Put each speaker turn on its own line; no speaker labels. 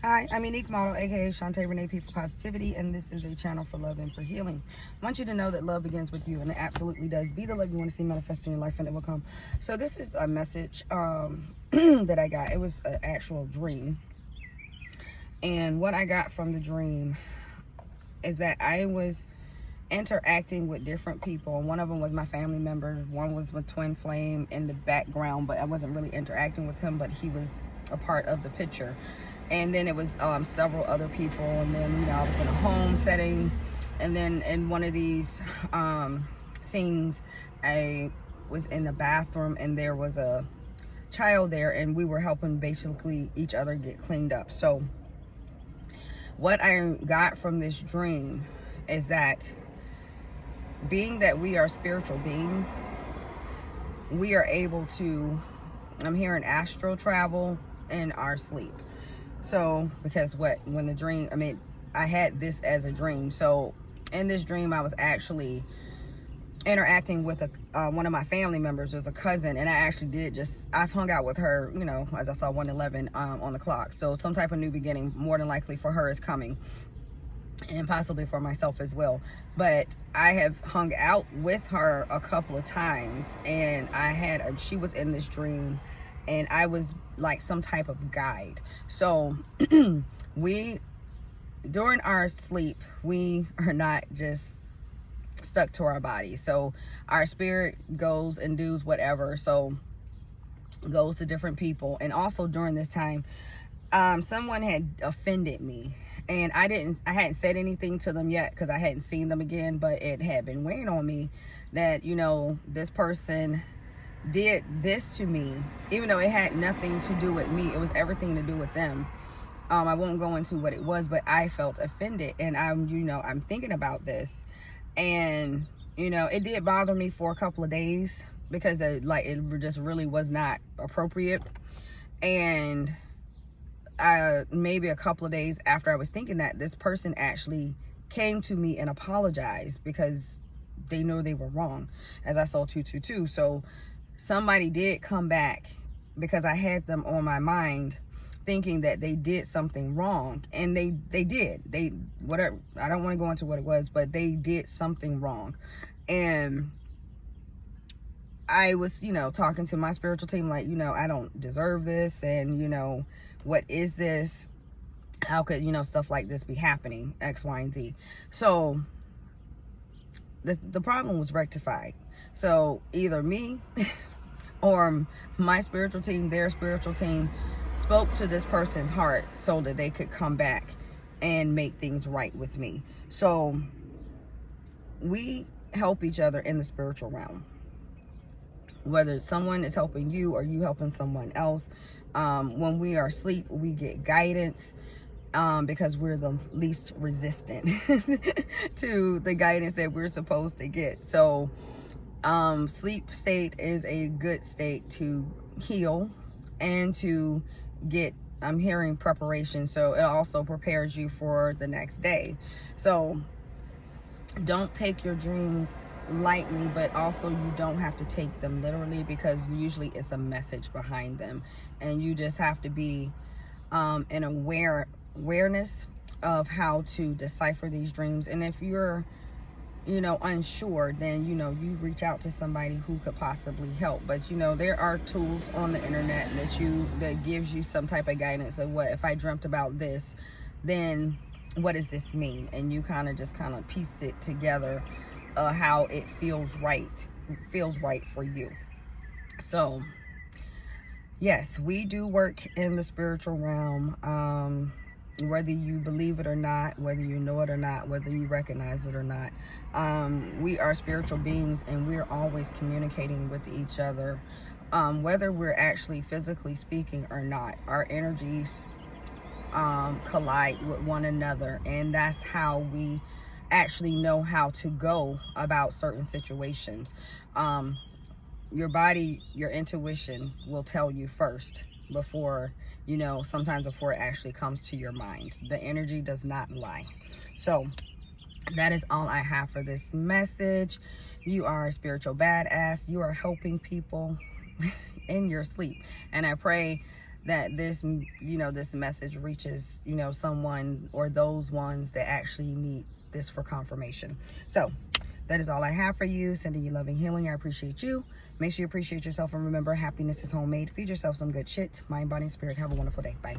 Hi, I'm Unique Model, aka Shantae Renee P for Positivity, and this is a channel for love and for healing. I want you to know that love begins with you, and it absolutely does. Be the love you want to see manifest in your life, and it will come. So this is a message that I got. It was an actual dream, and what I got from the dream is that I was interacting with different people. One of them was my family member. One was with twin flame in the background, but I wasn't really interacting with him, but he was a part of the picture. And then it was several other people, and then I was in a home setting, and then in one of these scenes I was in the bathroom, and there was a child there, and we were helping basically each other get cleaned up. So what I got from this dream is that, being that we are spiritual beings, we are able to, I'm hearing astral travel in our sleep. So, because when the dream, I had this as a dream. So, in this dream, I was actually interacting with one of my family members. There's a cousin, and I actually I've hung out with her, as I saw 111 on the clock. So, some type of new beginning, more than likely for her, is coming, and possibly for myself as well. But I have hung out with her a couple of times, and she was in this dream, and I was like some type of guide. So during our sleep, we are not just stuck to our body. So our spirit goes and does whatever. So goes to different people. And also during this time, someone had offended me, and I hadn't said anything to them yet because I hadn't seen them again, but it had been weighing on me that, this person did this to me, even though it had nothing to do with me. It was everything to do with them. I won't go into what it was, but I felt offended, and I'm thinking about this, and it did bother me for a couple of days because it just really was not appropriate. And maybe a couple of days after I was thinking that, this person actually came to me and apologized because they know they were wrong, as I saw 222. So somebody did come back, because I had them on my mind thinking that they did something wrong, and they did. Whatever, I don't want to go into what it was, but they did something wrong. And I was, talking to my spiritual team, like, I don't deserve this, and what is this? How could, stuff like this be happening? X, Y, and Z. So the problem was rectified. So either me or my spiritual team, their spiritual team, spoke to this person's heart so that they could come back and make things right with me. So we help each other in the spiritual realm, whether someone is helping you or you helping someone else. When we are asleep, we get guidance, because we're the least resistant to the guidance that we're supposed to get. So sleep state is a good state to heal and to get, I'm hearing, preparation. So it also prepares you for the next day. So don't take your dreams lightly, but also you don't have to take them literally, because usually it's a message behind them, and you just have to be in awareness of how to decipher these dreams. And if you're unsure, then you reach out to somebody who could possibly help. But there are tools on the internet that gives you some type of guidance of, what if I dreamt about this, then what does this mean? And you kind of piece it together, how it feels right for you. So yes, we do work in the spiritual realm, whether you believe it or not, whether you know it or not, whether you recognize it or not. We are spiritual beings, and we're always communicating with each other, whether we're actually physically speaking or not. Our energies collide with one another, and that's how we actually know how to go about certain situations. Your body, your intuition will tell you first, before sometimes before it actually comes to your mind. The energy does not lie. So that is all I have for this message. You are a spiritual badass. You are helping people in your sleep, and I pray that this, you know, this message reaches, you know, someone or those ones that actually need this for confirmation. So that is all I have for you. Sending you loving healing. I appreciate you. Make sure you appreciate yourself, and remember, happiness is homemade. Feed yourself some good shit. Mind, body, and spirit. Have a wonderful day. Bye.